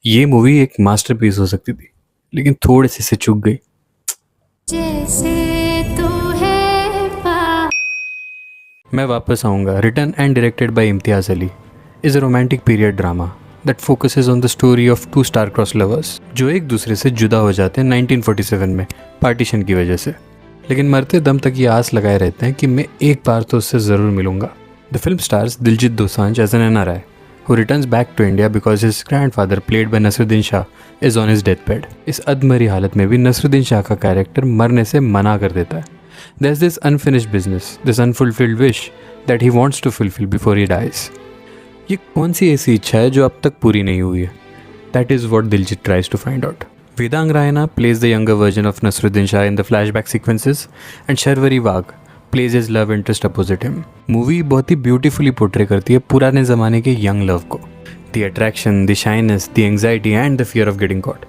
ये मूवी एक मास्टरपीस हो सकती थी, लेकिन थोड़े से चूक गई। जैसे तू है मैं वापस आऊँगा, written and directed by Imtiaz Ali, is a romantic period drama that focuses on the story of two star crossed lovers जो एक दूसरे से जुदा हो जाते हैं 1947 में पार्टीशन की वजह से, लेकिन मरते दम तक ये आस लगाए रहते हैं कि मैं एक बार तो उससे ज़रूर मिलूंगा। The film stars Diljit Dosanjh as an NRI who returns back to India because his grandfather, played by Nasruddin Shah, is on his deathbed. इस अधमरी हालत में भी नसरुद्दीन शाह का कैरेक्टर मरने से मना कर देता है। There's this unfinished business, this unfulfilled wish that he wants to fulfill before he dies. ये कौन सी ऐसी इच्छा है जो अब तक पूरी नहीं हुई है? That is what Diljit tries to find out. Vedang Raina plays the younger version of Nasruddin Shah in the flashback sequences, and Sharvari Wagh plays his love interest opposite him. Movie बहुत ही beautifully portray करती है पुराने ज़माने के young love को. The attraction, the shyness, the anxiety and the fear of getting caught.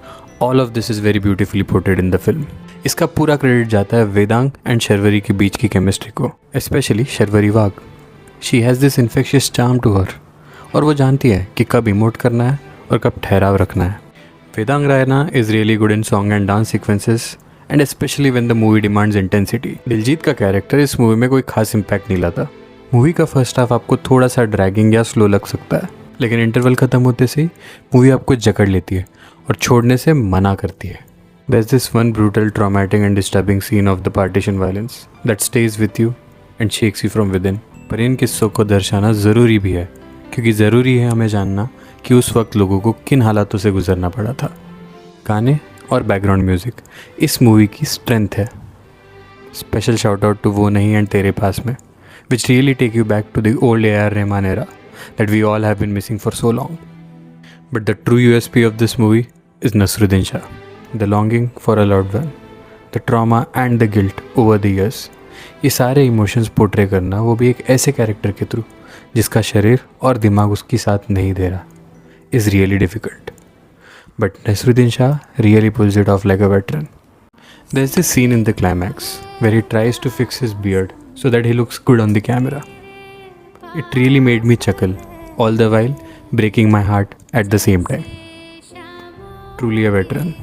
All of this is very beautifully portrayed in the film. इसका पूरा credit जाता है वेदांग एंड शर्वरी के बीच की केमिस्ट्री को, specially Sharvari Wagh. She has this infectious charm to her, और वो जानती है कि कब इमोट करना है और कब ठहराव रखना है. Vedang Raina is really good in song and dance sequences and specially when the movie demands intensity. Diljit का कैरेक्टर इस मूवी में कोई खास इम्पैक्ट नहीं लाता. मूवी का फर्स्ट हाफ आपको थोड़ा सा ड्रैगिंग या स्लो लग सकता है, लेकिन इंटरवल ख़त्म होते से ही मूवी आपको जकड़ लेती है और छोड़ने से मना करती है. There's this one brutal, traumatic and disturbing scene of the partition violence that stays with you and shakes you from within. पर इन किस्सों को दर्शाना ज़रूरी भी है, क्योंकि ज़रूरी है हमें जानना कि उस वक्त लोगों को किन हालातों से गुजरना पड़ा था. गाने और बैकग्राउंड म्यूज़िक इस मूवी की स्ट्रेंथ है. स्पेशल शाउट आउट टू वो नहीं एंड तेरे पास में, which really take you back to the old A.R. Rahman era that we all have been missing for so long. But the true USP of this movie is Nasruddin Shah. The longing for a loved one, the trauma and the guilt over the years. ये सारे emotions portray करना, वो भी एक ऐसे character के through जिसका शरीर और दिमाग उसकी साथ नहीं दे रहा, is really difficult. But Nasruddin Shah really pulls it off like a veteran. There's this scene in the climax where he tries to fix his beard so that he looks good on the camera. It really made me chuckle, all the while breaking my heart at the same time. Truly a veteran.